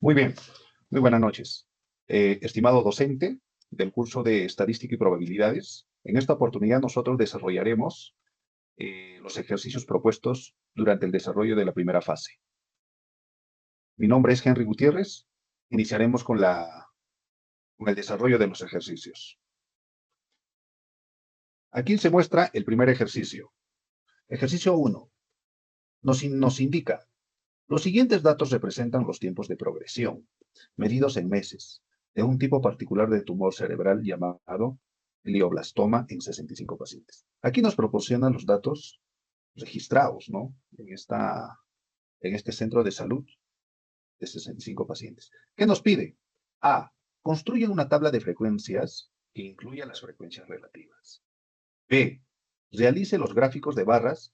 Muy bien, muy buenas noches. Estimado docente del curso de Estadística y Probabilidades, en esta oportunidad nosotros desarrollaremos los ejercicios propuestos durante el desarrollo de la primera fase. Mi nombre es Henry Gutiérrez. Iniciaremos con el desarrollo de los ejercicios. Aquí se muestra el primer ejercicio. Ejercicio 1. Nos indica, los siguientes datos representan los tiempos de progresión, medidos en meses, de un tipo particular de tumor cerebral llamado glioblastoma en 65 pacientes. Aquí nos proporcionan los datos registrados, ¿no? En este centro de salud de 65 pacientes. ¿Qué nos pide? A. Construye una tabla de frecuencias que incluya las frecuencias relativas. B. Realice los gráficos de barras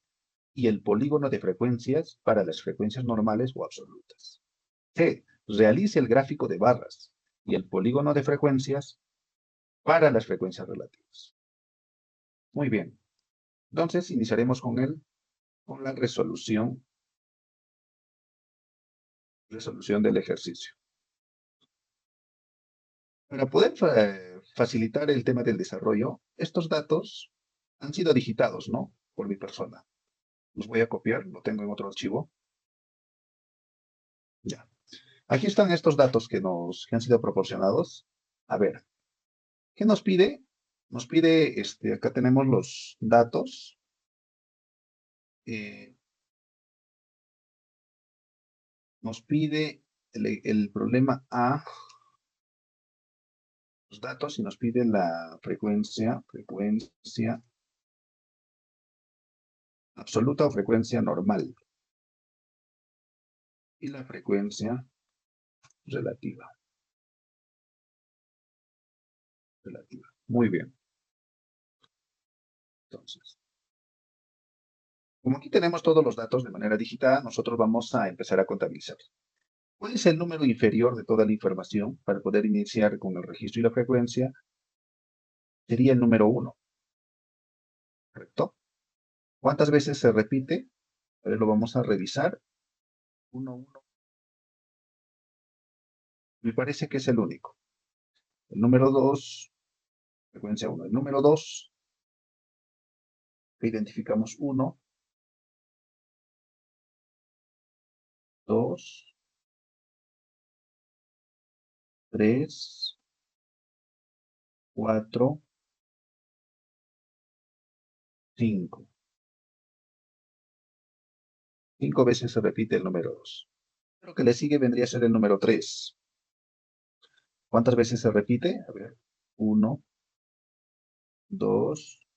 y el polígono de frecuencias para las frecuencias normales o absolutas. C. Realice el gráfico de barras y el polígono de frecuencias para las frecuencias relativas. Muy bien. Entonces iniciaremos con la resolución del ejercicio. Para poder facilitar el tema del desarrollo, estos datos han sido digitados, ¿no? Por mi persona. Los voy a copiar, lo tengo en otro archivo. Ya. Aquí están estos datos que han sido proporcionados. A ver, ¿qué nos pide? Nos pide, acá tenemos los datos. eh, Nos pide el problema A, los datos, y nos pide la frecuencia absoluta o frecuencia normal, y la frecuencia relativa. Muy bien. Entonces, como aquí tenemos todos los datos de manera digital, nosotros vamos a empezar a contabilizar. ¿Cuál es el número inferior de toda la información para poder iniciar con el registro y la frecuencia? Sería el número 1, ¿correcto? ¿Cuántas veces se repite? A ver, lo vamos a revisar. 1, 1. Me parece que es el único. El número 2, frecuencia 1. El número 2, que identificamos 1, 2, 3, 4, 5. 5 veces se repite el número 2. Lo que le sigue vendría a ser el número 3. ¿Cuántas veces se repite? A ver, 1, 2,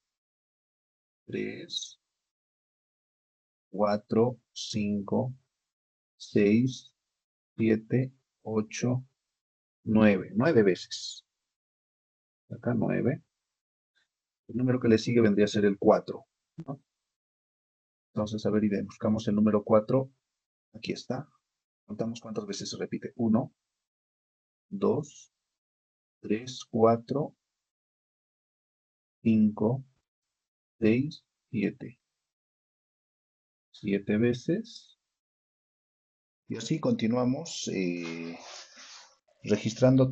3, 4, 5, 6, 7, 8, 9. 9 veces. Acá 9. El número que le sigue vendría a ser el 4, ¿no? Entonces, a ver, y buscamos el número 4. Aquí está. Contamos cuántas veces se repite. 1, 2, 3, 4, 5, 6, 7. 7 veces. Y así continuamos registrando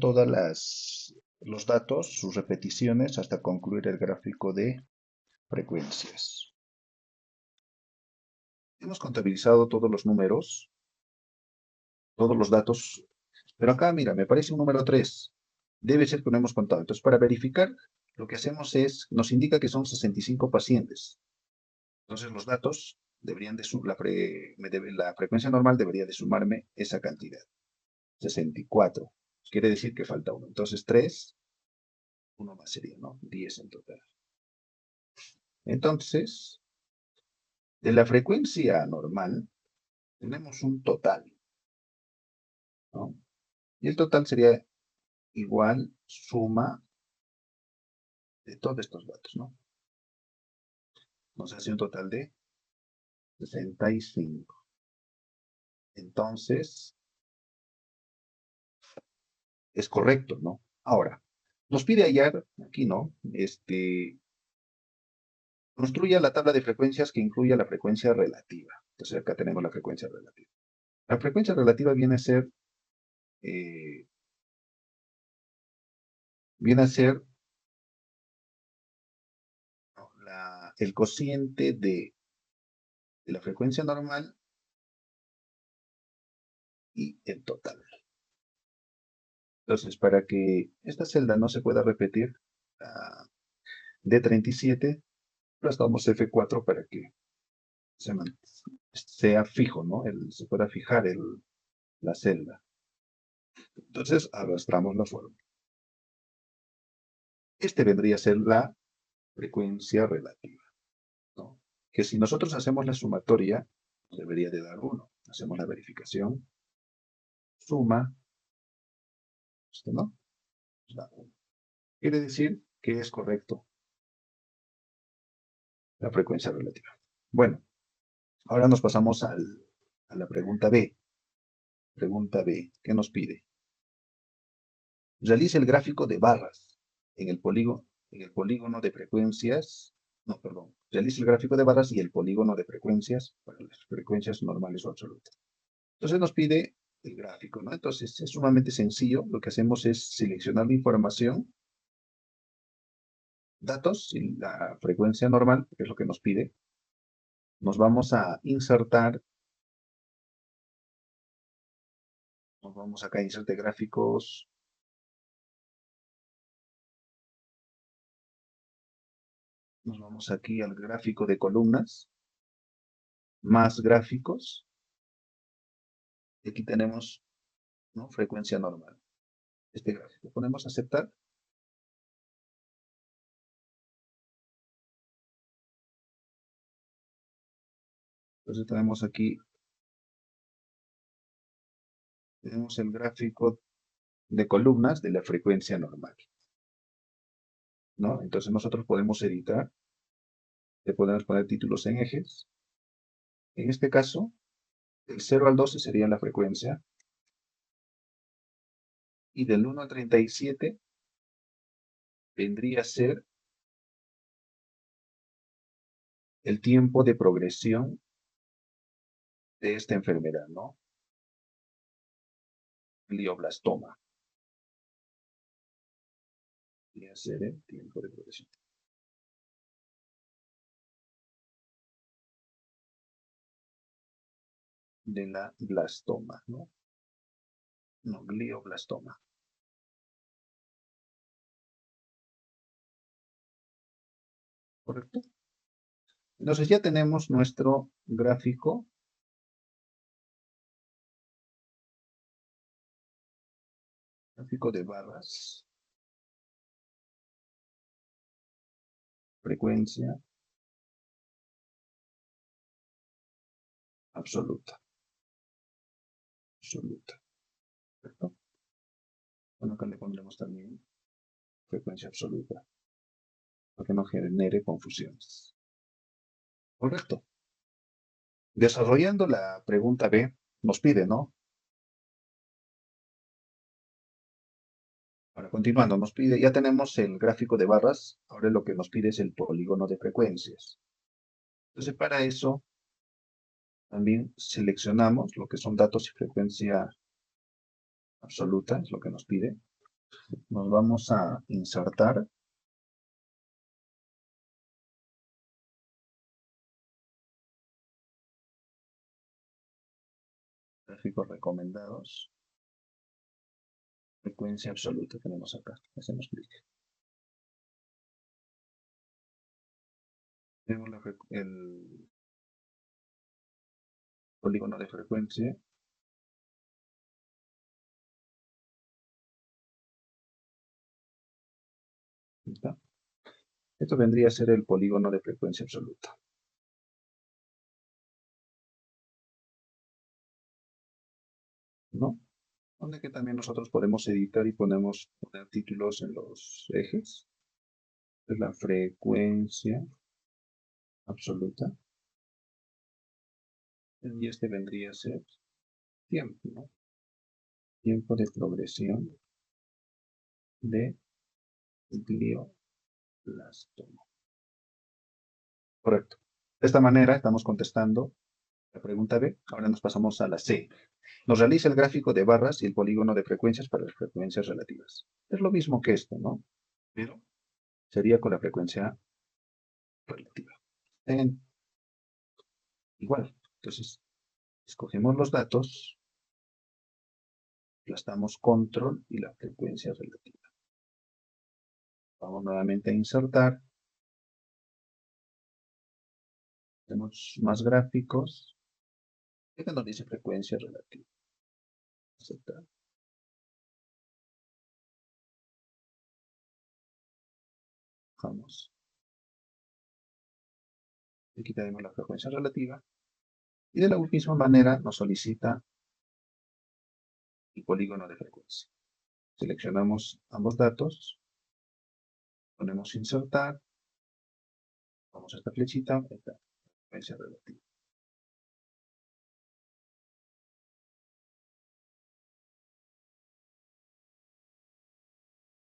los datos, sus repeticiones, hasta concluir el gráfico de frecuencias. Hemos contabilizado todos los números, todos los datos, pero acá, mira, me parece un número 3. Debe ser que no hemos contado. Entonces, para verificar, lo que hacemos es, nos indica que son 65 pacientes. Entonces, los datos deberían de la frecuencia normal debería de sumarme esa cantidad. 64. Quiere decir que falta uno. Entonces, 3, uno más sería, ¿no? 10 en total. Entonces, de la frecuencia normal, tenemos un total, ¿no? Y el total sería igual suma de todos estos datos, ¿no? Nos hace un total de 65. Entonces, es correcto, ¿no? Ahora, nos pide hallar, aquí no, construya la tabla de frecuencias que incluya la frecuencia relativa. Entonces, acá tenemos la frecuencia relativa. La frecuencia relativa viene a ser viene a ser el cociente de la frecuencia normal y el total. Entonces, para que esta celda no se pueda repetir, D37, prestamos F4 para que sea fijo, ¿no? Se pueda fijar la celda. Entonces, arrastramos la fórmula. Este vendría a ser la frecuencia relativa, ¿no? Que si nosotros hacemos la sumatoria, debería de dar 1. Hacemos la verificación, suma, esto no, da 1. Quiere decir que es correcto la frecuencia relativa. Bueno, ahora nos pasamos a la pregunta B. Pregunta B, ¿qué nos pide? Realice el gráfico de barras en el polígono de frecuencias. No, perdón. Realice el gráfico de barras y el polígono de frecuencias para las frecuencias normales o absolutas. Entonces nos pide el gráfico, ¿no? Entonces es sumamente sencillo. Lo que hacemos es seleccionar la información, datos y la frecuencia normal, que es lo que nos pide. Nos vamos a insertar. Nos vamos acá a inserte gráficos. Nos vamos aquí al gráfico de columnas. Más gráficos. Y aquí tenemos, ¿no? Frecuencia normal. Este gráfico. Ponemos aceptar. Entonces tenemos aquí, tenemos el gráfico de columnas de la frecuencia normal, ¿no? Entonces nosotros podemos editar, le podemos poner títulos en ejes. En este caso, del 0 al 12 sería la frecuencia, y del 1 al 37 vendría a ser el tiempo de progresión de esta enfermedad, ¿no? Glioblastoma. Vendría a ser el tiempo de progresión. De la blastoma, ¿no? No, glioblastoma. ¿Correcto? Entonces ya tenemos nuestro gráfico de barras, frecuencia absoluta. ¿Correcto? Bueno, acá le pondremos también frecuencia absoluta, para que no genere confusiones. Correcto. Desarrollando la pregunta B, nos pide, ¿no? Ahora, continuando, nos pide, ya tenemos el gráfico de barras, ahora lo que nos pide es el polígono de frecuencias. Entonces, para eso, también seleccionamos lo que son datos y frecuencia absoluta, es lo que nos pide. Nos vamos a insertar. Gráficos recomendados. Frecuencia absoluta tenemos acá. Hacemos clic. Tenemos el polígono de frecuencia. ¿Está? Esto vendría a ser el polígono de frecuencia absoluta. ¿No? Donde que también nosotros podemos editar y podemos poner títulos en los ejes. Es la frecuencia absoluta. Y este vendría a ser tiempo, ¿no? Tiempo de progresión de glioblastoma. Correcto. De esta manera estamos contestando la pregunta B. Ahora nos pasamos a la C. Nos realiza el gráfico de barras y el polígono de frecuencias para las frecuencias relativas. Es lo mismo que esto, ¿no? Pero sería con la frecuencia relativa. Igual. Entonces, escogemos los datos, aplastamos control y la frecuencia relativa. Vamos nuevamente a insertar. Tenemos más gráficos. Acá nos dice frecuencia relativa. Aceptar. Vamos. Le quitaremos la frecuencia relativa. Y de la misma manera nos solicita el polígono de frecuencia. Seleccionamos ambos datos. Ponemos insertar. Vamos a esta flechita. Esta frecuencia relativa.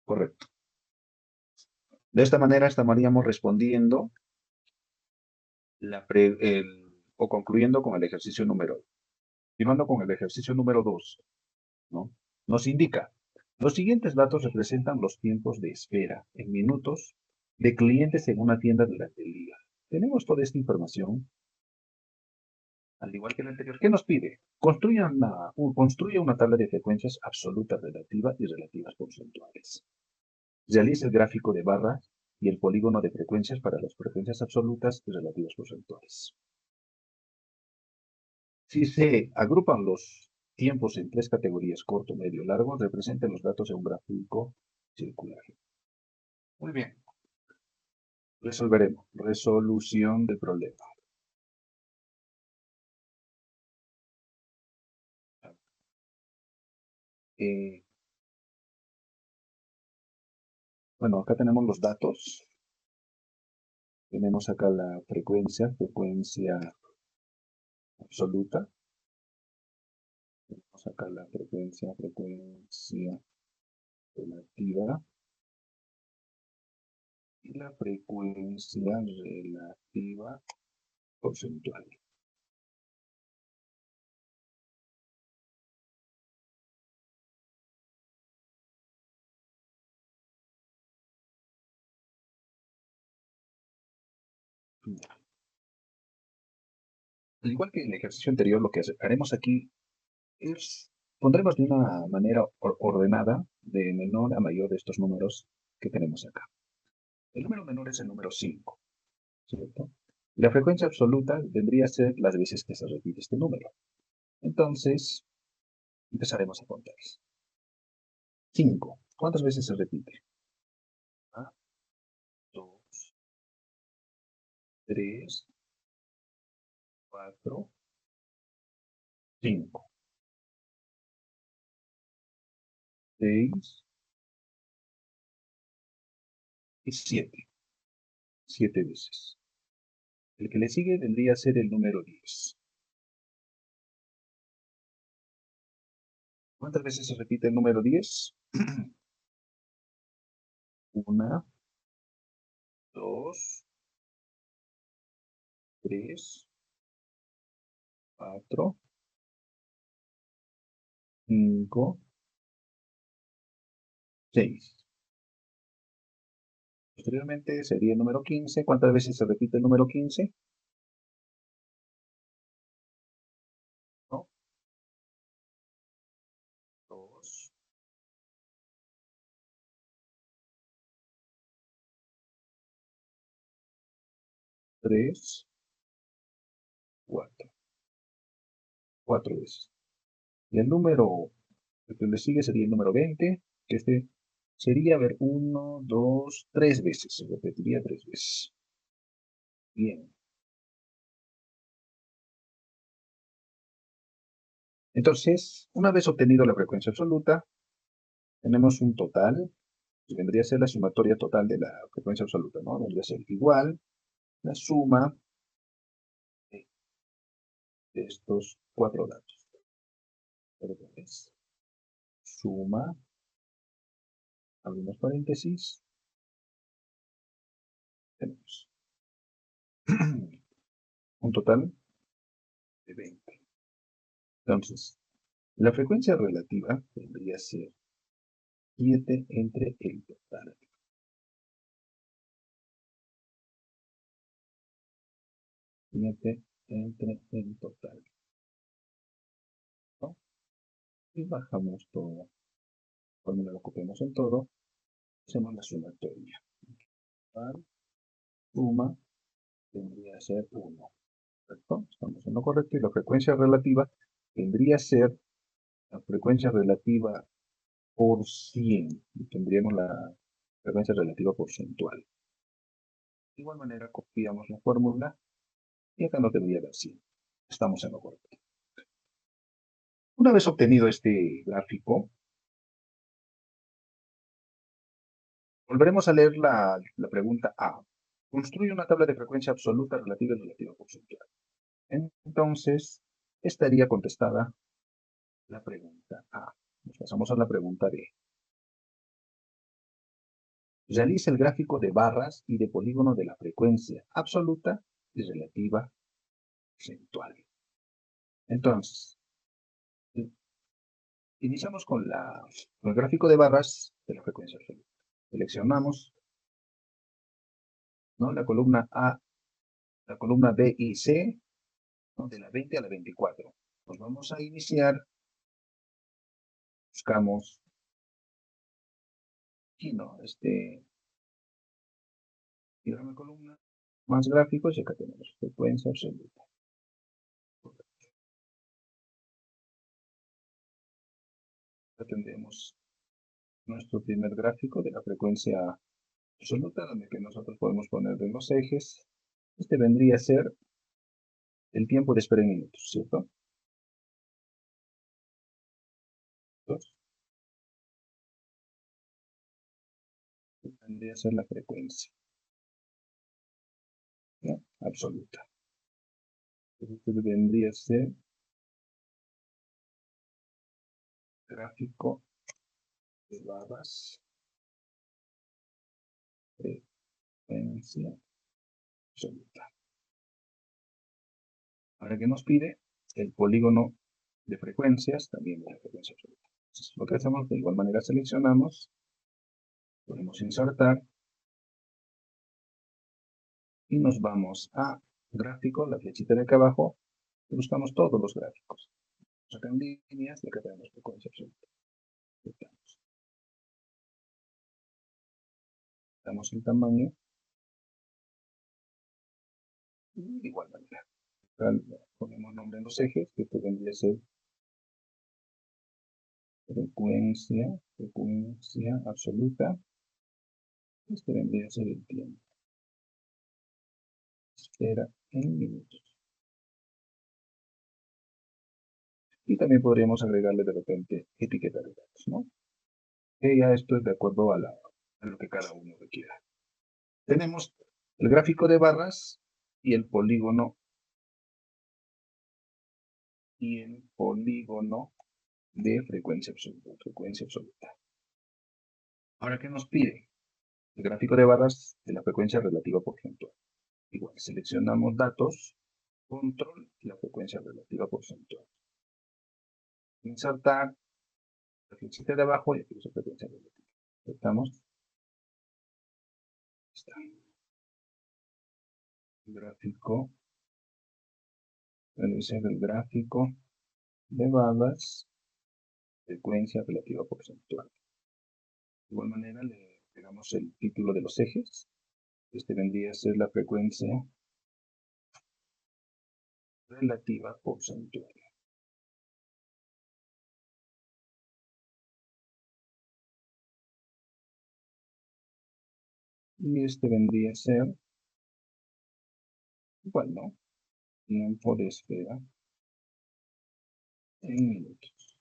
Correcto. De esta manera estaríamos respondiendo o concluyendo con el ejercicio número 1. Continuando con el ejercicio número 2, ¿no? Nos indica, los siguientes datos representan los tiempos de espera en minutos de clientes en una tienda durante el día. Tenemos toda esta información, al igual que la anterior. ¿Qué nos pide? Construye una tabla de frecuencias absoluta, relativa y relativas porcentuales. Realiza el gráfico de barras y el polígono de frecuencias para las frecuencias absolutas y relativas porcentuales. Si se agrupan los tiempos en 3 categorías, corto, medio, largo, representen los datos en un gráfico circular. Muy bien. Resolveremos. Resolución del problema. Bueno, acá tenemos los datos. Tenemos acá la frecuencia absoluta. Tenemos acá la frecuencia relativa. Y la frecuencia relativa porcentual. Al igual que en el ejercicio anterior, lo que haremos aquí es, pondremos de una manera ordenada, de menor a mayor, de estos números que tenemos acá. El número menor es el número 5, ¿cierto? La frecuencia absoluta vendría a ser las veces que se repite este número. Entonces, empezaremos a contar. 5. ¿Cuántas veces se repite? 1, 2, 3, 4, 5, 6 y 7. 7 veces. El que le sigue vendría a ser el número 10. ¿Cuántas veces se repite el número 10? 1, 2, 3, 4, 5, 6. Posteriormente sería el número 15. ¿Cuántas veces se repite el número 15? ¿No? 2, 3, 4. 4 veces. Y el número que le sigue sería el número 20, que este sería, a ver, 1, 2, 3 veces. Se repetiría 3 veces. Bien. Entonces, una vez obtenido la frecuencia absoluta, tenemos un total, que vendría a ser la sumatoria total de la frecuencia absoluta, ¿no? Vendría a ser igual la suma de estos 4 datos. Entonces, suma, abrimos paréntesis, tenemos un total de 20. Entonces, La frecuencia relativa vendría a ser 7 entre el total. 7 entre el total, ¿no? Y bajamos todo. Cuando lo ocupemos en todo, hacemos la sumatoria. Total, suma, vendría a ser 1. ¿Correcto? Estamos en lo correcto. Y la frecuencia relativa vendría a ser la frecuencia relativa por 100. Y tendríamos la frecuencia relativa porcentual. De igual manera, copiamos la fórmula y acá no tendría dar 100. Estamos en lo correcto. Una vez obtenido este gráfico, volveremos a leer la pregunta A. Construye una tabla de frecuencia absoluta, relativa y relativa porcentual. Entonces, estaría contestada la pregunta A. Nos pasamos a la pregunta B. Realiza el gráfico de barras y de polígono de la frecuencia absoluta y relativa porcentual. Entonces, iniciamos con el gráfico de barras de la frecuencia absoluta. Seleccionamos, ¿no?, la columna A, la columna B y C, ¿no?, de la 20 a la 24. Nos vamos a iniciar, buscamos aquí, ¿no?, diagrama de columna, más gráficos, y acá tenemos frecuencia absoluta. Acá tendremos nuestro primer gráfico de la frecuencia absoluta, donde que nosotros podemos poner de los ejes. Este vendría a ser el tiempo de espera en minutos, ¿cierto? Entonces, vendría a ser la frecuencia, ¿no?, absoluta. Este vendría a ser gráfico de barras, frecuencia absoluta. Ahora que nos pide el polígono de frecuencias, también de la frecuencia absoluta. Entonces, lo que hacemos, de igual manera seleccionamos, podemos insertar y nos vamos a gráfico, la flechita de acá abajo, y buscamos todos los gráficos. Sacan líneas y acá tenemos frecuencia absoluta. Damos el tamaño y de igual manera. Ponemos nombre en los ejes, que esto vendría a ser frecuencia absoluta. Este vendría a ser el tiempo. Espera en minutos. Y también podríamos agregarle de repente etiqueta de datos, ¿no? Que ya esto es de acuerdo a lo que cada uno requiera. Tenemos el gráfico de barras y el polígono de frecuencia absoluta. Ahora, ¿qué nos pide? El gráfico de barras de la frecuencia relativa porcentual. Igual, seleccionamos datos, control y la frecuencia relativa porcentual. Insertar, la flechita de abajo y aquí la frecuencia relativa. Aceptamos. Está. Gráfico. Realizar el gráfico de barras, frecuencia relativa porcentual. De igual manera le pegamos el título de los ejes. Este vendría a ser la frecuencia relativa porcentual. Y este vendría a ser, igual, ¿no?, tiempo de espera en minutos.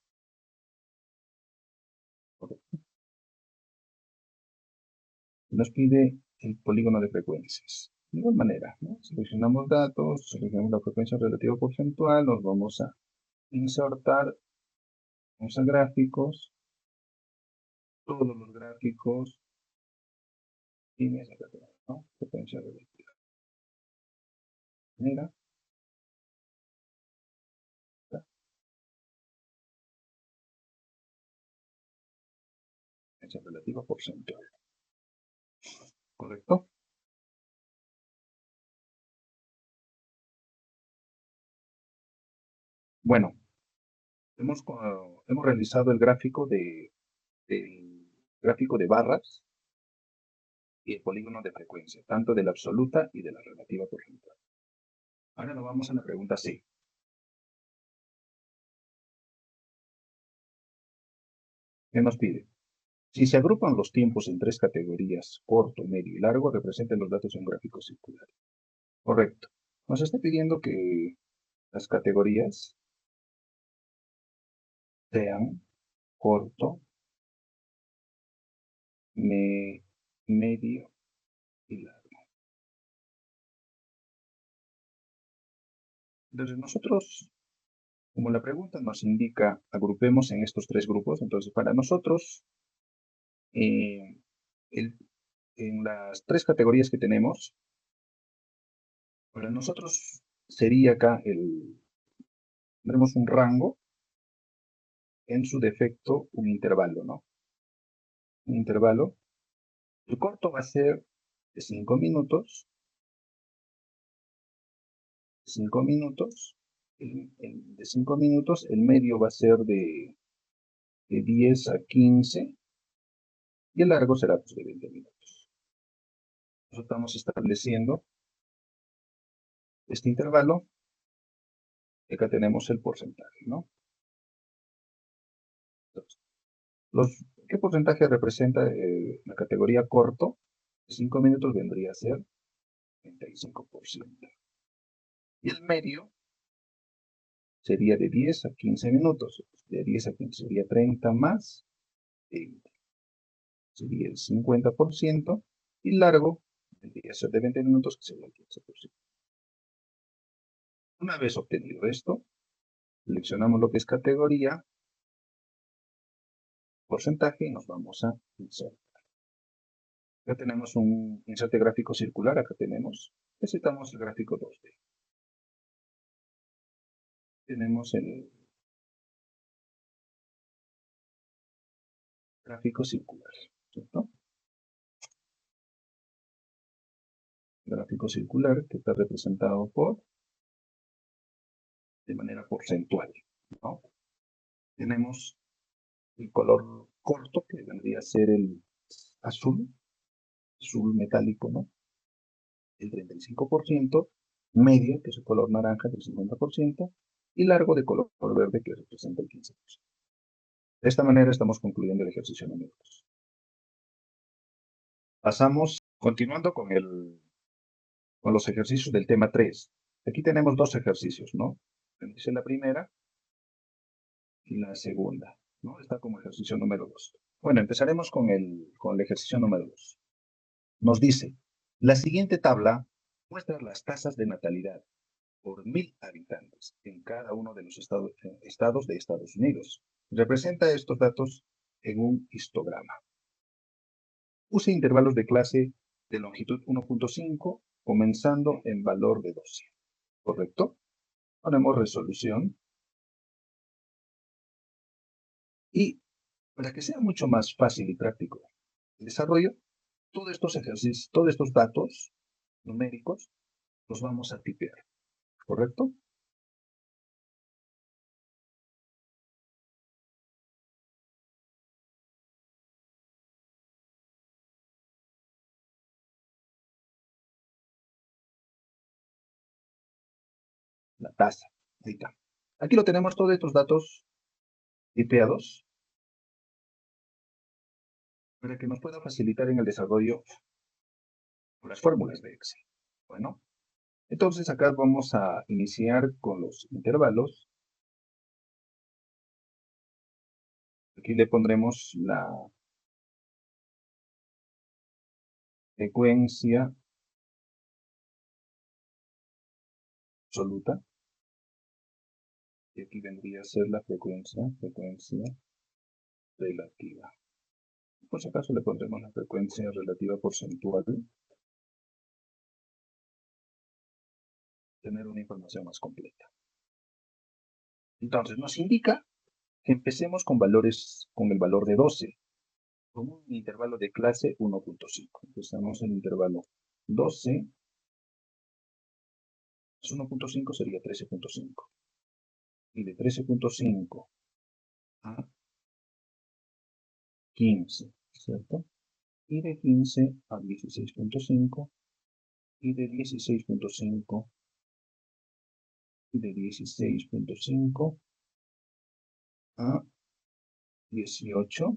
Correcto. Nos pide el polígono de frecuencias. De igual manera, ¿no?, seleccionamos datos, seleccionamos la frecuencia relativa porcentual, nos vamos a insertar, vamos a gráficos, todos los gráficos, líneas, ¿no?, frecuencia relativa. Mira, frecuencia relativa porcentual. ¿Correcto? Bueno, hemos realizado el gráfico gráfico de barras y el polígono de frecuencia, tanto de la absoluta y de la relativa porcentual. Ahora nos vamos a la pregunta C. ¿Qué nos pide? Si se agrupan los tiempos en tres categorías, corto, medio y largo, representen los datos en un gráfico circular. Correcto. Nos está pidiendo que las categorías sean corto, medio y largo. Entonces nosotros, como la pregunta nos indica, agrupemos en estos tres grupos, entonces para nosotros, en las tres categorías que tenemos, para nosotros sería acá tendremos un rango, en su defecto un intervalo, ¿no? Un intervalo. El corto va a ser de 5 minutos, 5 minutos, de 5 minutos, el medio va a ser de 10 a 15 y el largo será pues, de 20 minutos. Nosotros estamos estableciendo este intervalo y acá tenemos el porcentaje, ¿no? Entonces, ¿qué porcentaje representa la categoría corto? De 5 minutos vendría a ser 35%. Y el medio sería de 10 a 15 minutos. De 10 a 15 sería 30 más 20. Sería el 50%. Y largo vendría a ser de 20 minutos, que sería el 15%. Una vez obtenido esto, seleccionamos lo que es categoría, porcentaje y nos vamos a insertar. Acá tenemos un inserte gráfico circular, acá necesitamos el gráfico 2D. Tenemos el gráfico circular, ¿cierto? El gráfico circular que está representado de manera porcentual, ¿no? Tenemos el color corto, que vendría a ser el azul metálico, ¿no? El 35%, medio, que es el color naranja, del 50%, y largo de color verde, que representa el 15%. De esta manera estamos concluyendo el ejercicio número 2. Pasamos, continuando con los ejercicios del tema 3. Aquí tenemos dos ejercicios, ¿no? Dice la primera y la segunda, ¿no? Está como ejercicio número 2. Bueno, empezaremos con el ejercicio número 2. Nos dice, la siguiente tabla muestra las tasas de natalidad por 1000 habitantes en cada uno de los estados de Estados Unidos. Representa estos datos en un histograma. Use intervalos de clase de longitud 1.5, comenzando en valor de 12. ¿Correcto? Ponemos resolución. Y para que sea mucho más fácil y práctico el desarrollo, todos estos ejercicios, todos estos datos numéricos, los vamos a tipear. ¿Correcto? La tasa. Ahí está. Aquí lo tenemos todos estos datos tipeados para que nos pueda facilitar en el desarrollo con las fórmulas de Excel. Bueno, entonces acá vamos a iniciar con los intervalos. Aquí le pondremos la frecuencia absoluta. Y aquí vendría a ser la frecuencia relativa. Por si acaso le pondremos la frecuencia relativa porcentual. Tener una información más completa. Entonces nos indica que empecemos con el valor de 12. con un intervalo de clase 1.5. Empezamos el intervalo 12 más 1.5 sería 13.5. Y de 13.5 a 15, ¿cierto? Y de 15 a 16.5, y de 16.5, y de 16.5 a 18,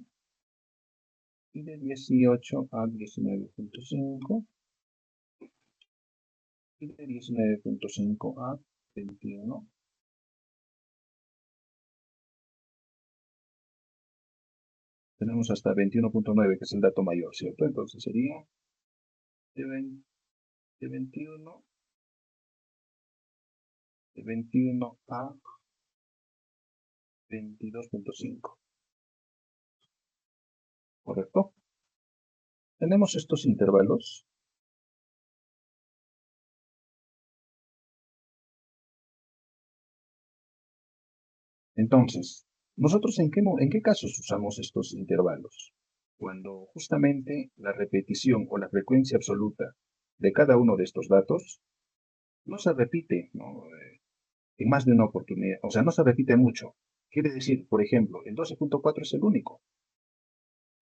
y de 18 a 19.5, y de 19.5 a 21. Tenemos hasta 21.9, que es el dato mayor, ¿cierto? Entonces sería de 21 a 22.5, ¿correcto? Tenemos estos intervalos. Entonces, ¿nosotros en qué casos usamos estos intervalos? Cuando justamente la repetición o la frecuencia absoluta de cada uno de estos datos no se repite, ¿no? En más de una oportunidad, o sea, no se repite mucho. Quiere decir, por ejemplo, el 12.4 es el único,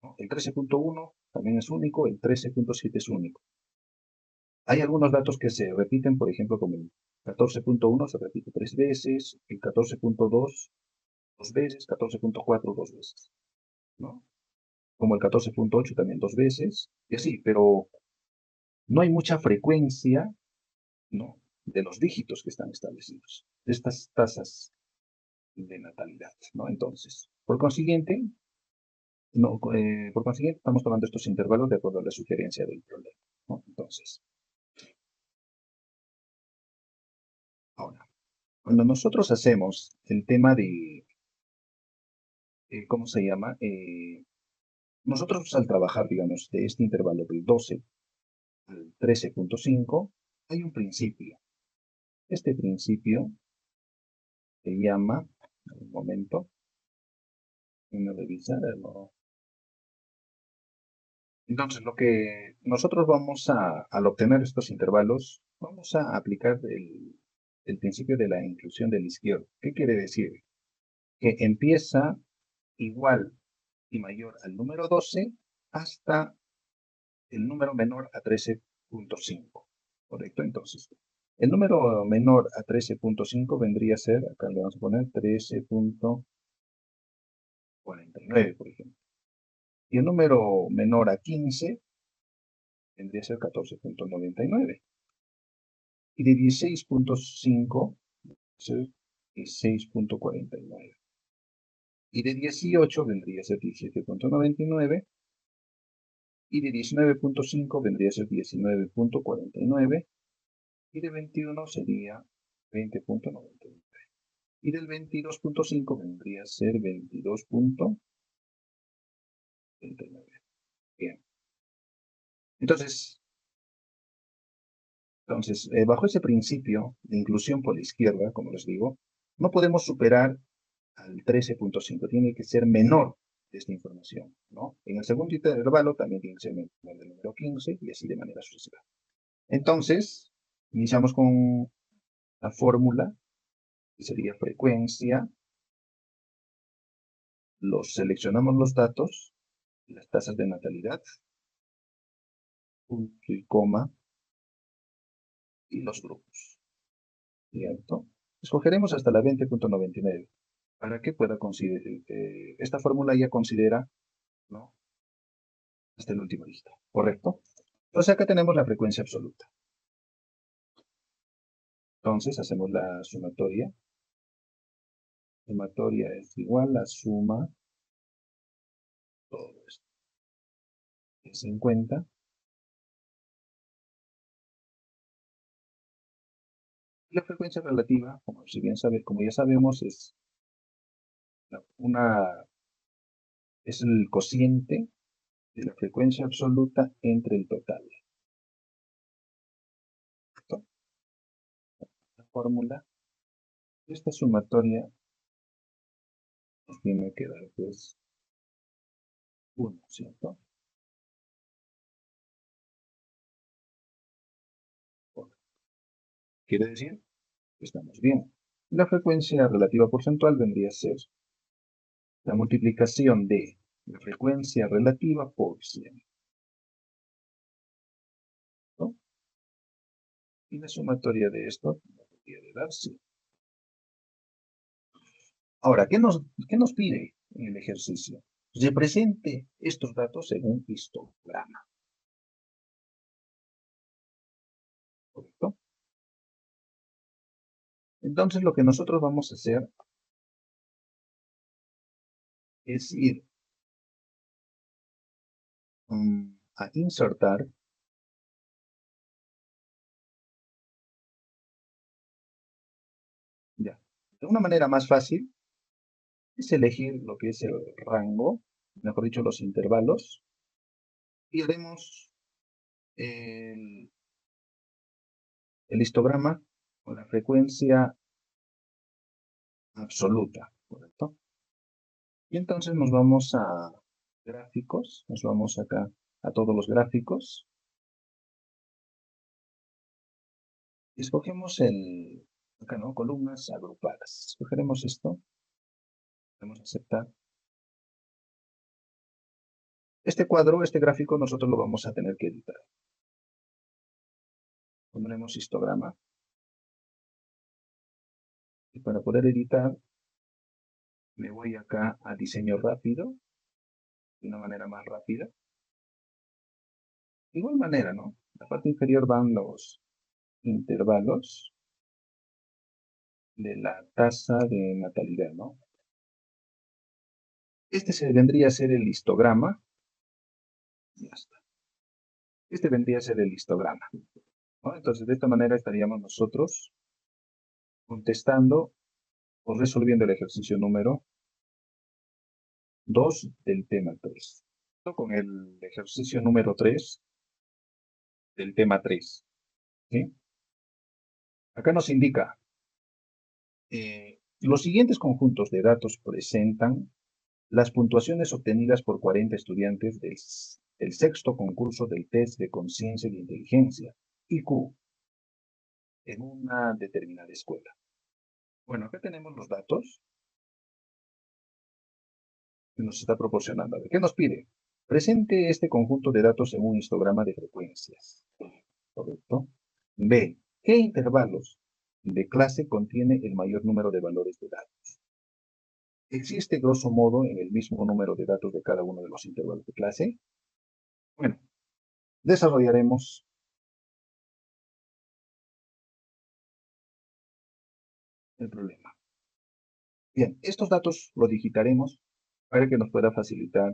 ¿no? El 13.1 también es único, el 13.7 es único. Hay algunos datos que se repiten, por ejemplo, como el 14.1 se repite 3 veces, el 14.2 2 veces, 14.4 2 veces, ¿no? Como el 14.8 también 2 veces, y así, pero no hay mucha frecuencia, ¿no? De los dígitos que están establecidos, de estas tasas de natalidad, ¿no? Entonces, por consiguiente, estamos tomando estos intervalos de acuerdo a la sugerencia del problema, ¿no? Entonces, ahora, cuando nosotros hacemos el tema de, ¿cómo se llama? Nosotros al trabajar, digamos, de este intervalo del 12 al 13.5, hay un principio. Este principio se llama, un momento, voy a revisarlo. Entonces, lo que nosotros vamos al obtener estos intervalos, vamos a aplicar el principio de la inclusión del izquierdo. ¿Qué quiere decir? Que empieza igual y mayor al número 12 hasta el número menor a 13.5. ¿Correcto? Entonces, el número menor a 13.5 vendría a ser, acá le vamos a poner 13.49, por ejemplo. Y el número menor a 15 vendría a ser 14.99. Y de 16.5 ser 16.49. Y de 18 vendría a ser 17.99. Y de 19.5 vendría a ser 19.49. Y de 21 sería 20.99. Y del 22.5 vendría a ser 22.29. Bien. Entonces, bajo ese principio de inclusión por la izquierda, como les digo, no podemos superar al 13.5, tiene que ser menor de esta información, ¿no? En el segundo intervalo también tiene que ser menor del número 15 y así de manera sucesiva. Entonces, iniciamos con la fórmula, que sería frecuencia, seleccionamos los datos, las tasas de natalidad, punto y coma, y los grupos, ¿cierto? Escogeremos hasta la 20.99 para que pueda considerar, esta fórmula ya considera, ¿no? Hasta el último dígito, ¿correcto? Entonces acá tenemos la frecuencia absoluta. Entonces hacemos la sumatoria. Sumatoria es igual a suma todo esto. 50. La frecuencia relativa, como ya sabemos, es es el cociente de la frecuencia absoluta entre el total. ¿Correcto? La fórmula, esta sumatoria nos tiene que dar, pues, 1, ¿cierto? Quiere decir que estamos bien. La frecuencia relativa porcentual vendría a ser la multiplicación de la frecuencia relativa por 100, ¿no? Y la sumatoria de esto debería de dar 100. Ahora, ¿qué nos pide en el ejercicio? Represente estos datos en un histograma, ¿correcto? Entonces, lo que nosotros vamos a hacer es ir a insertar ya. De una manera más fácil es elegir lo que es el rango, mejor dicho, los intervalos, y haremos el histograma con la frecuencia absoluta, ¿correcto? Y entonces nos vamos a gráficos, nos vamos acá a todos los gráficos, y escogemos acá, ¿no? Columnas agrupadas. Escogeremos esto, vamos a aceptar. Este cuadro, este gráfico, nosotros lo vamos a tener que editar. Pondremos histograma. Y para poder editar, me voy acá a diseño rápido, de una manera más rápida. De igual manera, ¿no? La parte inferior van los intervalos de la tasa de natalidad, ¿no? Este se vendría a ser el histograma. Ya está. Este vendría a ser el histograma, ¿no? Entonces, de esta manera estaríamos nosotros contestando o resolviendo el ejercicio número 2 del tema 3. Con el ejercicio número 3 del tema 3. ¿Sí? Acá nos indica, los siguientes conjuntos de datos presentan las puntuaciones obtenidas por 40 estudiantes del sexto concurso del test de conciencia e inteligencia, IQ, en una determinada escuela. Bueno, acá tenemos los datos que nos está proporcionando. A ver, ¿qué nos pide? Presente este conjunto de datos en un histograma de frecuencias. ¿Correcto? B. ¿Qué intervalos de clase contiene el mayor número de valores de datos? ¿Existe grosso modo en el mismo número de datos de cada uno de los intervalos de clase? Bueno, desarrollaremos el problema. Bien, estos datos los digitaremos para que nos pueda facilitar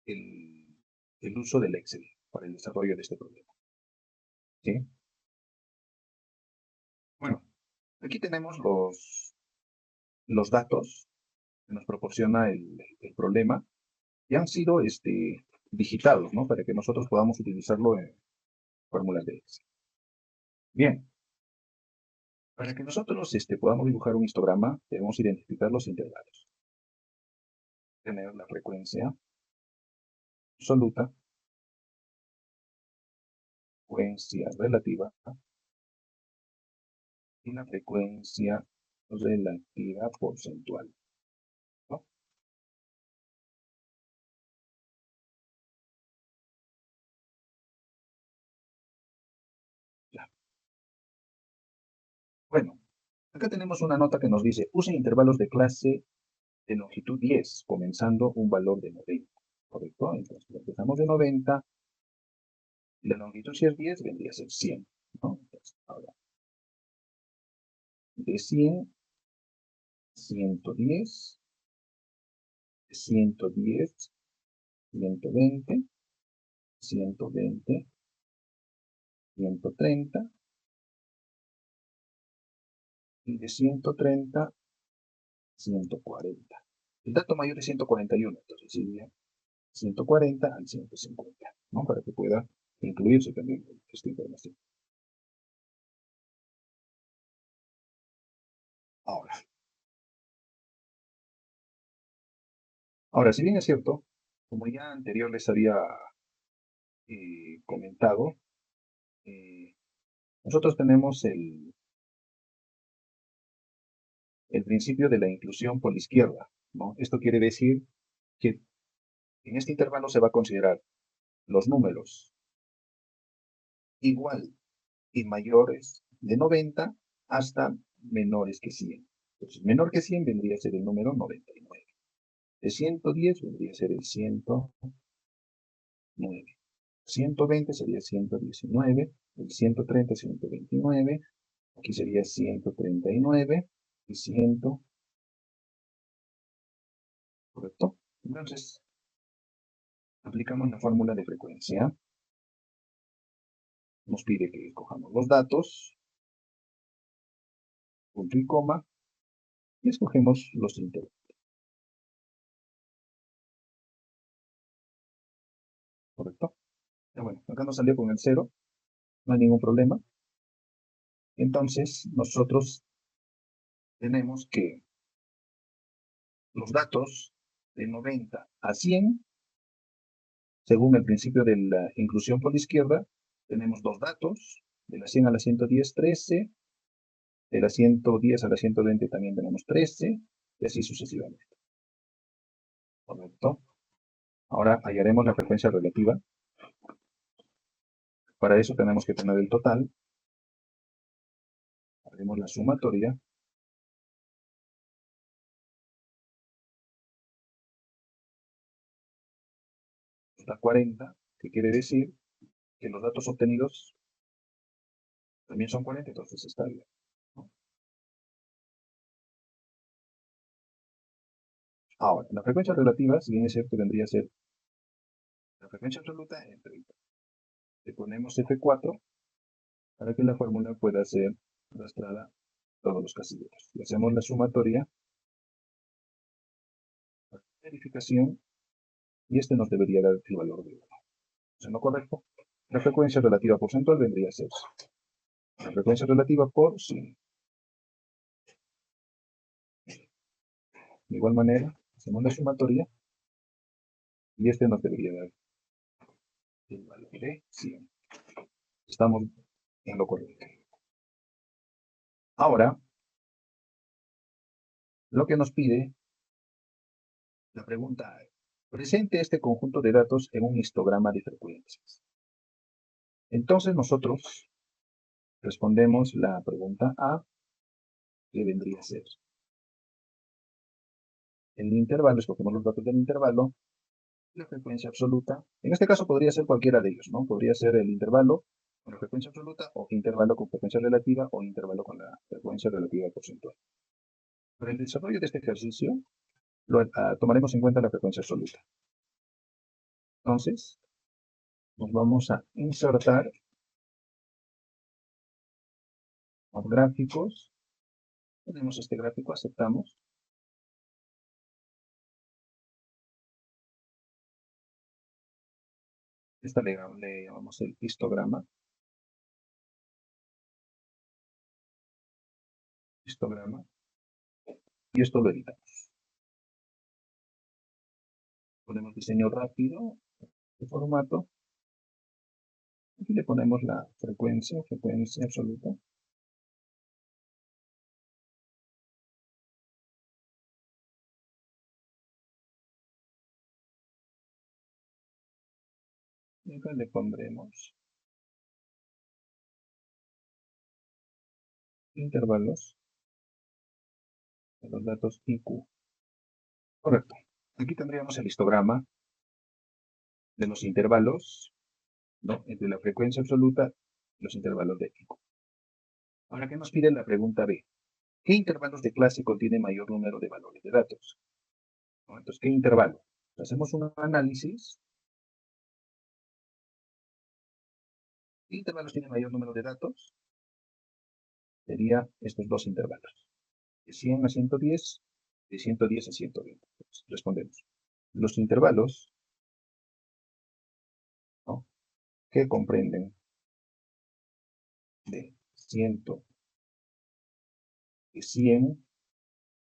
el uso del Excel para el desarrollo de este problema. ¿Sí? Bueno, aquí tenemos los datos que nos proporciona el problema y han sido digitados, ¿no? Para que nosotros podamos utilizarlo en fórmulas de Excel. Bien, para que nosotros podamos dibujar un histograma, debemos identificar los intervalos. Tener la frecuencia absoluta, frecuencia relativa y la frecuencia relativa porcentual, ¿no? Ya. Bueno, acá tenemos una nota que nos dice, use intervalos de clase de longitud 10, comenzando un valor de 90, ¿correcto? Entonces, empezamos de 90, y la longitud si es 10, vendría a ser 100, ¿no? Entonces, ahora, de 100, 110, 110, 120, 120, 130, y de 130, 140. El dato mayor es 141, entonces sería 140 al 150, ¿no? Para que pueda incluirse también esta información. Ahora, Ahora, si bien es cierto, como ya anterior les había comentado, eh, nosotros tenemos el principio de la inclusión por la izquierda, ¿no? Esto quiere decir que en este intervalo se va a considerar los números igual y mayores de 90 hasta menores que 100. Entonces, menor que 100 vendría a ser el número 99. De 110 vendría a ser el 109. 120 sería 119. El 130, 129. Aquí sería 139 y 100. ¿Correcto? Entonces, aplicamos la fórmula de frecuencia. Nos pide que escojamos los datos, punto y coma, y escogemos los intervalos. ¿Correcto? Ya bueno, acá nos salió con el 0, no hay ningún problema. Entonces, nosotros tenemos que los datos de 90 a 100, según el principio de la inclusión por la izquierda, tenemos dos datos, de la 100 a la 110, 13, de la 110 a la 120 también tenemos 13, y así sucesivamente. ¿Correcto? Ahora hallaremos la frecuencia relativa. Para eso tenemos que tener el total. Haremos la sumatoria. Da 40, que quiere decir que los datos obtenidos también son 40, entonces está bien, ¿no? Ahora, la frecuencia relativa, si bien es cierto, vendría a ser la frecuencia absoluta en 30. Le ponemos F4 para que la fórmula pueda ser arrastrada a todos los casilleros. Y hacemos la sumatoria, la verificación, y este nos debería dar el valor de 1. ¿Es lo correcto? La frecuencia relativa porcentual vendría a ser la frecuencia relativa por 100. De igual manera, hacemos la sumatoria, y este nos debería dar el valor de 100. Estamos en lo correcto. Ahora, lo que nos pide la pregunta es, presente este conjunto de datos en un histograma de frecuencias. Entonces nosotros respondemos la pregunta A, que vendría a ser el intervalo, escogemos los datos del intervalo, la frecuencia absoluta. En este caso podría ser cualquiera de ellos, ¿no? Podría ser el intervalo con la frecuencia absoluta, o intervalo con frecuencia relativa, o intervalo con la frecuencia relativa porcentual. Para el desarrollo de este ejercicio, tomaremos en cuenta la frecuencia absoluta. Entonces, nos vamos a insertar los gráficos. Tenemos este gráfico, aceptamos. Esta le llamamos el histograma. Histograma. Y esto lo editamos. Ponemos diseño rápido de formato. Aquí le ponemos la frecuencia absoluta. Y acá le pondremos intervalos de los datos IQ. Correcto. Aquí tendríamos el histograma de los intervalos, ¿no?, entre la frecuencia absoluta y los intervalos de IQ. Ahora, ¿qué nos pide la pregunta B? ¿Qué intervalos de clase contiene mayor número de valores de datos? ¿No? Entonces, ¿qué intervalo? Hacemos un análisis. ¿Qué intervalos tiene mayor número de datos? Sería estos dos intervalos. De 100 a 110, de 110 a 120. Entonces, respondemos. Los intervalos, ¿no?, que comprenden de 100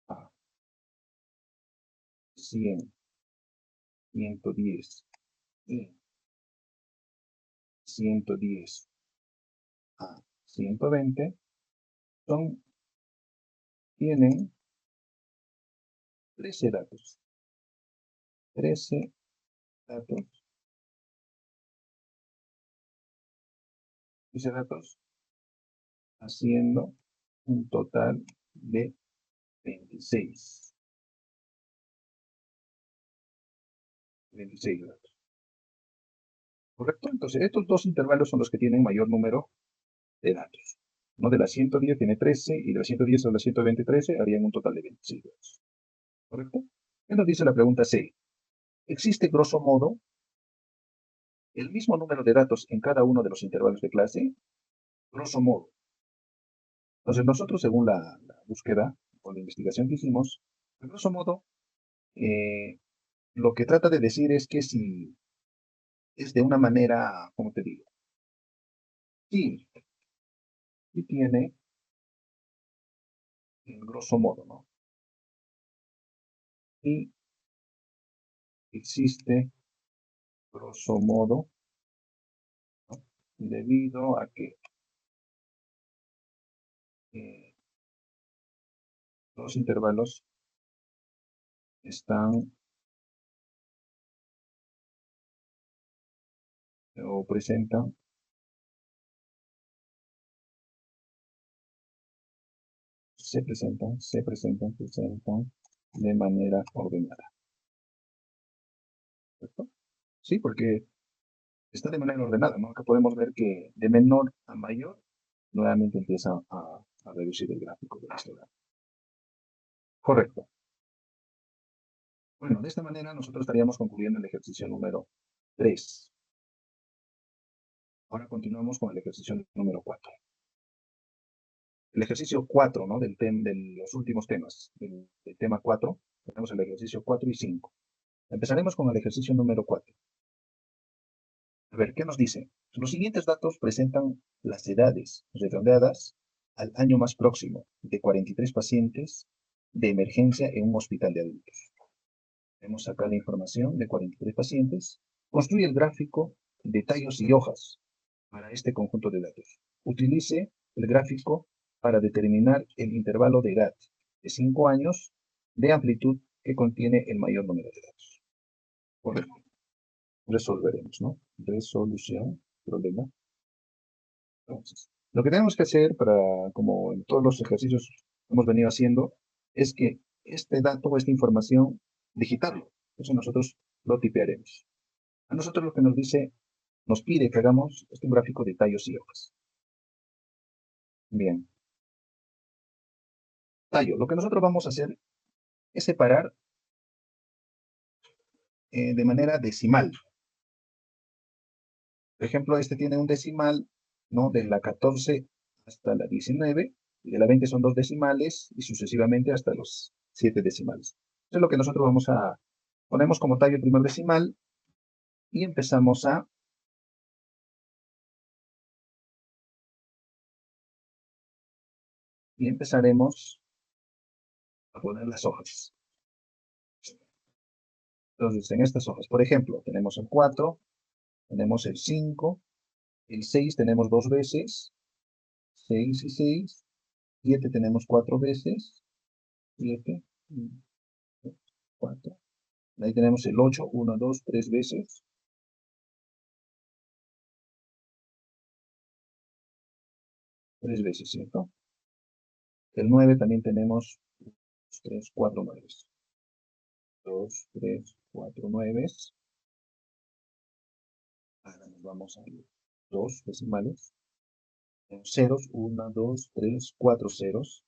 a 100 110 y 110 a 120 tienen 13 datos. 13 datos. 13 datos haciendo un total de 26. 26 datos. ¿Correcto? Entonces, estos dos intervalos son los que tienen mayor número de datos. ¿No? De la 110 tiene 13 y de la 110 a la 120, 13, harían un total de 26 datos. ¿Correcto? ¿Qué nos dice la pregunta C? ¿Existe, grosso modo, el mismo número de datos en cada uno de los intervalos de clase? Grosso modo. Entonces, nosotros, según la búsqueda o la investigación que hicimos, grosso modo, lo que trata de decir es que si es de una manera, ¿cómo te digo? Sí, sí tiene, en grosso modo, ¿no? Y existe, grosso modo, ¿no? Debido a que los intervalos están o presentan se presentan de manera ordenada. ¿Cierto? Sí, porque está de manera ordenada, ¿no? Acá podemos ver que de menor a mayor, nuevamente empieza a reducir el gráfico de este lado. Correcto. Bueno, de esta manera nosotros estaríamos concluyendo el ejercicio número 3. Ahora continuamos con el ejercicio número 4. El ejercicio 4, ¿no? De los últimos temas. Del tema 4, tenemos el ejercicio 4 y 5. Empezaremos con el ejercicio número 4. A ver, ¿qué nos dice? Los siguientes datos presentan las edades redondeadas al año más próximo de 43 pacientes de emergencia en un hospital de adultos. Tenemos acá la información de 43 pacientes. Construye el gráfico de tallos y hojas para este conjunto de datos. Utilice el gráfico para determinar el intervalo de edad de 5 años de amplitud que contiene el mayor número de datos. Correcto. Resolveremos, ¿no? Resolución, problema. Entonces, lo que tenemos que hacer como en todos los ejercicios hemos venido haciendo, es que este dato o esta información, digitarlo. Eso nosotros lo tipearemos. A nosotros lo que nos dice, nos pide que hagamos un gráfico de tallos y hojas. Bien. Tallo. Lo que nosotros vamos a hacer es separar de manera decimal. Por ejemplo, este tiene un decimal, ¿no? De la 14 hasta la 19, y de la 20 son 2 decimales, y sucesivamente hasta los 7 decimales. Eso es lo que nosotros ponemos como tallo el primer decimal, y empezamos y empezaremos a poner las hojas. Entonces, en estas hojas, por ejemplo, tenemos el 4, tenemos el 5, el 6 tenemos 2 veces, 6 y 6, 7 tenemos 4 veces, 7, 4. Ahí tenemos el 8, 1, 2, 3 veces. 3 veces, ¿cierto? El 9 también tenemos 3, 4 9. 2, 3, 4 9. Ahora nos vamos a 2 decimales. Ceros, 1, 2, 3, 4 ceros.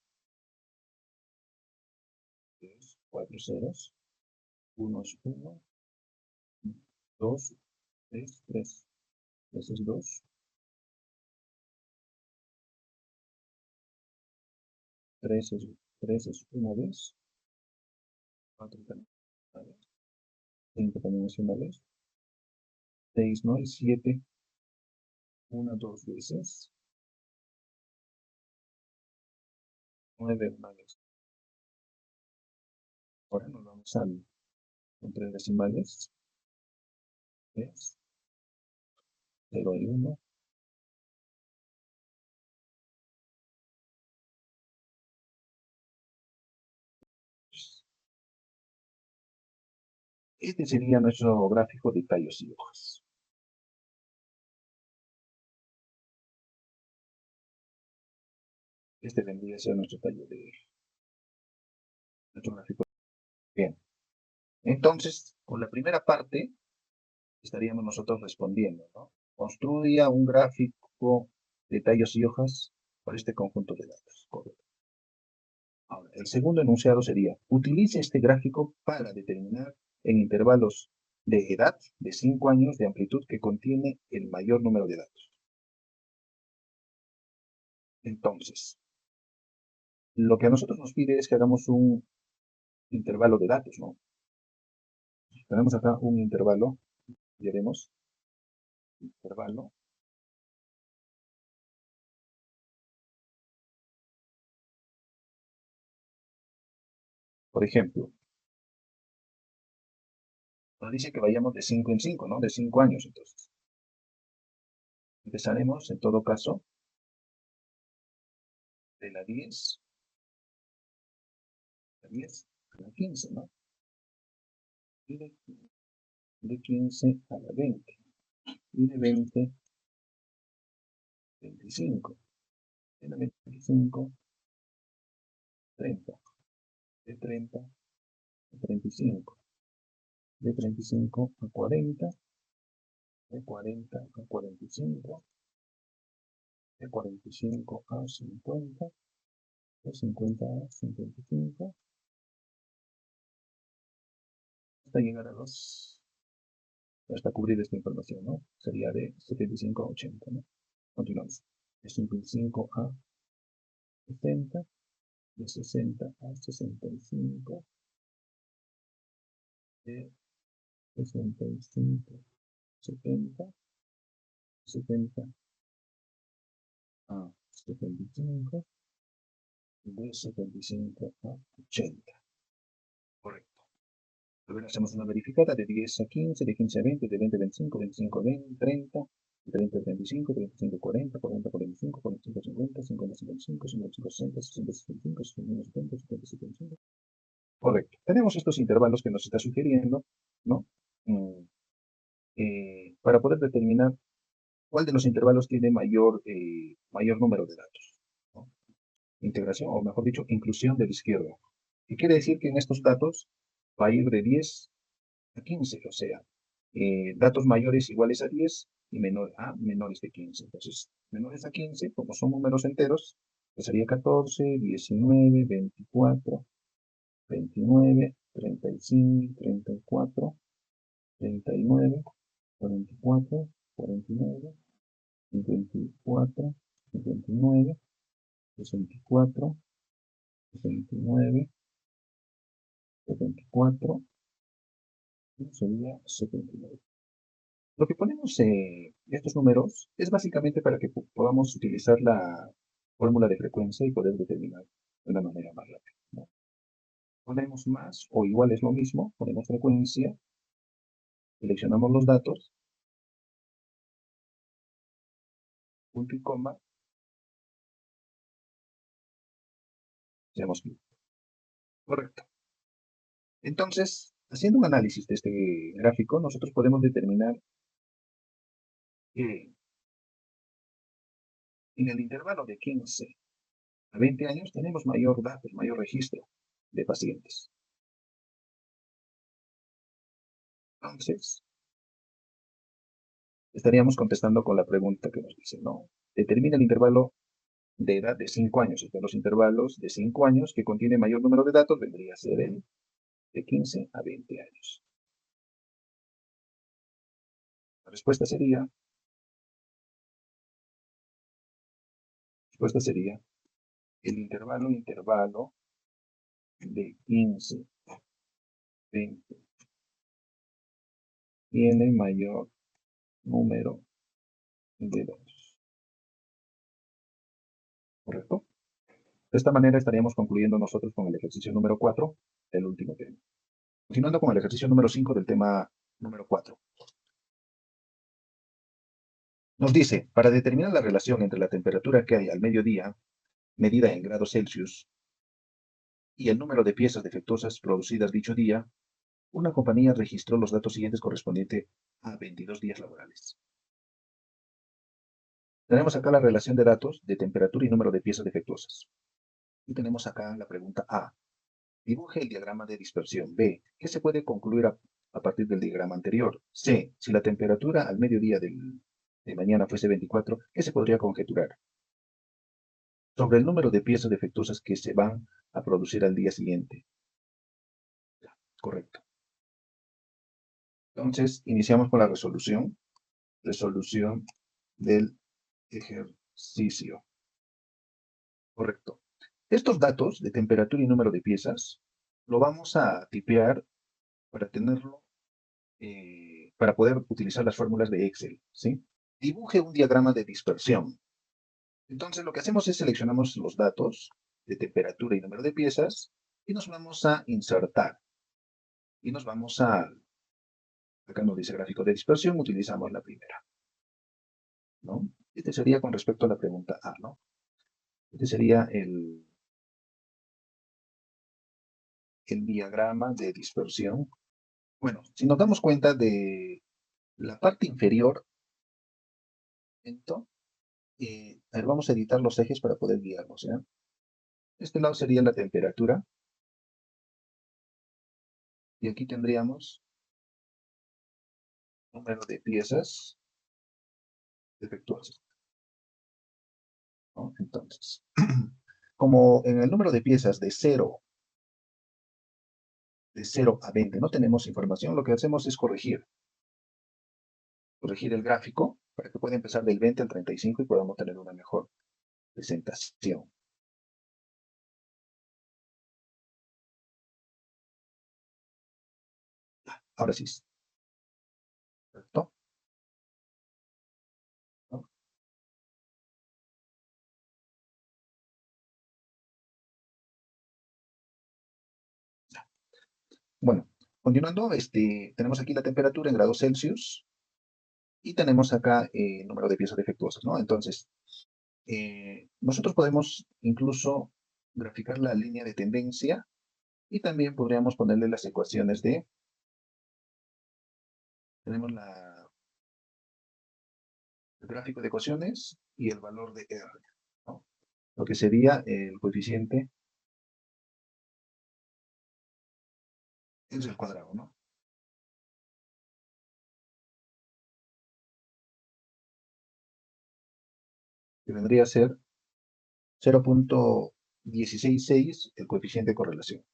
3, 4 ceros. 1 es 1, 2, 3, 3. Ese es 2. 3 es una vez. 4 también es una vez. 5 también es una vez. 6 no, y 7, 1, 2 veces. 9 una vez. Ahora nos vamos con 3 decimales. 3, 0 y 1. Este sería nuestro gráfico de tallos y hojas. Este vendría a ser nuestro tallo de nuestro gráfico. Bien. Entonces, con la primera parte, estaríamos nosotros respondiendo, ¿no? Construya un gráfico de tallos y hojas para este conjunto de datos. Correcto. Ahora, el segundo enunciado sería, utilice este gráfico para determinar en intervalos de edad de 5 años de amplitud que contiene el mayor número de datos. Entonces, lo que a nosotros nos pide es que hagamos un intervalo de datos, ¿no? Tenemos acá un intervalo, y haremos intervalo por ejemplo, nos dice que vayamos de 5 en 5, ¿no? De 5 años, entonces. Empezaremos, en todo caso, de la 10 a la 15, ¿no? Y de 15 a la 20. Y de 20 a 25. De la 25 a 30. De 30 a 35. De 35 a 40. De 40 a 45. De 45 a 50. De 50 a 55. Hasta llegar a los... hasta cubrir esta información, ¿no? Sería de 75 a 80, ¿no? Continuamos. De 55 a 70, de 60 a 65, de 65 a 70, 70 a 75, de 75 a 80. Correcto. Luego hacemos una verificada de 10 a 15, de 15 a 20, de 20 a 25, 25 a 20, 30, de 30 a 35, 35 a 40, 40 a 45, 45 a 50, 50 a 55, 55 a 60, 60 a 65, 61 a 70, 70 a 75. Correcto. Tenemos estos intervalos que nos está sugiriendo, ¿no? Para poder determinar cuál de los intervalos tiene mayor número de datos, ¿no? Integración, o mejor dicho, inclusión del izquierdo. Y quiere decir que en estos datos va a ir de 10 a 15, o sea, datos mayores iguales a 10 y menores de 15. Entonces, menores a 15, como son números enteros, pues sería 14, 19, 24, 29, 35, 34, 39, 44, 49, 54, 59, 64, 69, 74, y sería 79. Lo que ponemos estos números es básicamente para que podamos utilizar la fórmula de frecuencia y poder determinar de una manera más rápida, ¿no? Ponemos más o igual es lo mismo, ponemos frecuencia, seleccionamos los datos, punto y coma, hacemos clic. Correcto. Entonces, haciendo un análisis de este gráfico, nosotros podemos determinar que en el intervalo de 15 a 20 años tenemos mayor datos, mayor registro de pacientes. Entonces, estaríamos contestando con la pregunta que nos dice, ¿no? Determina el intervalo de edad de 5 años. Entonces, los intervalos de 5 años que contiene mayor número de datos vendría a ser el de 15 a 20 años. La respuesta sería el intervalo de 15 a 20 tiene mayor número de datos. ¿Correcto? De esta manera estaríamos concluyendo nosotros con el ejercicio número 4 del último tema. Continuando con el ejercicio número 5 del tema número 4. Nos dice, para determinar la relación entre la temperatura que hay al mediodía, medida en grados Celsius, y el número de piezas defectuosas producidas dicho día, una compañía registró los datos siguientes correspondientes a 22 días laborales. Tenemos acá la relación de datos de temperatura y número de piezas defectuosas. Y tenemos acá la pregunta A. Dibuje el diagrama de dispersión. B. ¿Qué se puede concluir a partir del diagrama anterior? C. Si la temperatura al mediodía de mañana fuese 24, ¿qué se podría conjeturar sobre el número de piezas defectuosas que se van a producir al día siguiente? Correcto. Entonces, iniciamos con la resolución. Resolución del ejercicio. Correcto. Estos datos de temperatura y número de piezas lo vamos a tipear para tenerlo, para poder utilizar las fórmulas de Excel, ¿sí? Dibuje un diagrama de dispersión. Entonces, lo que hacemos es seleccionamos los datos de temperatura y número de piezas y nos vamos a insertar. Y nos vamos a, acá nos dice gráfico de dispersión, utilizamos la primera, ¿no? Este sería con respecto a la pregunta A, ¿no? Este sería el diagrama de dispersión. Bueno, si nos damos cuenta de la parte inferior, entonces, a ver, vamos a editar los ejes para poder guiarnos, ¿ya? Este lado sería la temperatura. Y aquí tendríamos número de piezas defectuosas, ¿no? Entonces, como en el número de piezas de cero a 20 no tenemos información, lo que hacemos es corregir el gráfico para que pueda empezar del 20 al 35 y podamos tener una mejor presentación. Ahora sí, ¿correcto? ¿No? Bueno, continuando, tenemos aquí la temperatura en grados Celsius y tenemos acá el número de piezas defectuosas, ¿no? Entonces, nosotros podemos incluso graficar la línea de tendencia y también podríamos ponerle las ecuaciones tenemos el gráfico de ecuaciones y el valor de R, ¿no? Lo que sería el coeficiente es el cuadrado, ¿no? Que vendría a ser 0.166 el coeficiente de correlación,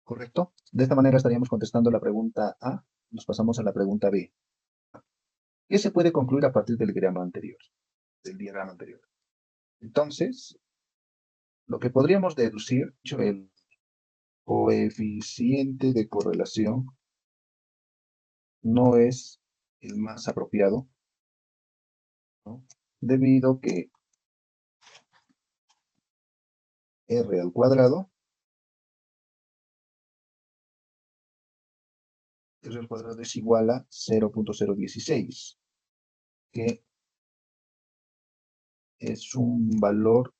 ¿correcto? De esta manera estaríamos contestando la pregunta A, nos pasamos a la pregunta B. ¿Qué se puede concluir a partir del diagrama anterior? Entonces, lo que podríamos deducir, el coeficiente de correlación no es el más apropiado, ¿no? Debido que R al cuadrado, R al cuadrado es igual a 0.016, que es un valor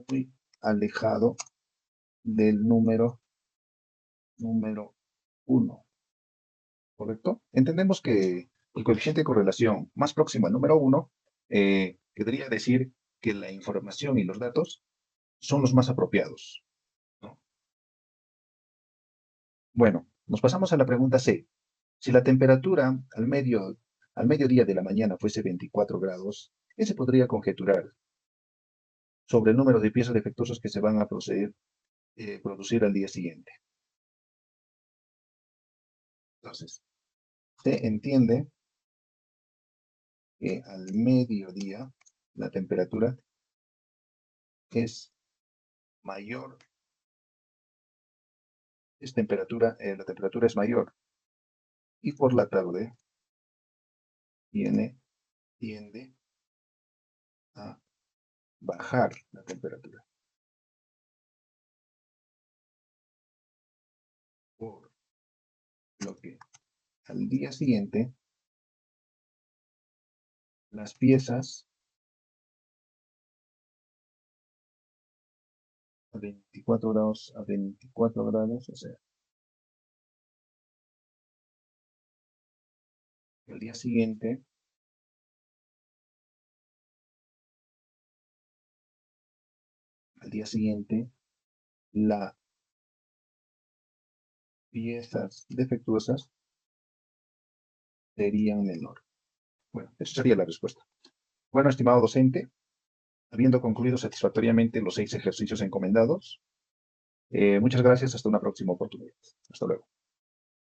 muy alejado del número 1, ¿correcto? Entendemos que el coeficiente de correlación más próximo al número 1 querría decir que la información y los datos son los más apropiados, ¿no? Bueno, nos pasamos a la pregunta C. Si la temperatura al mediodía de la mañana fuese 24 grados, ¿qué se podría conjeturar sobre el número de piezas defectuosas que se van a producir al día siguiente? Entonces, se entiende que al mediodía la temperatura es mayor, la temperatura es mayor y por la tarde tiende a bajar la temperatura. lo que al día siguiente las piezas a 24 grados, o sea, el día siguiente las piezas defectuosas serían menor. Bueno, esa sería la respuesta. Bueno, estimado docente, habiendo concluido satisfactoriamente los 6 ejercicios encomendados, muchas gracias. Hasta una próxima oportunidad. Hasta luego.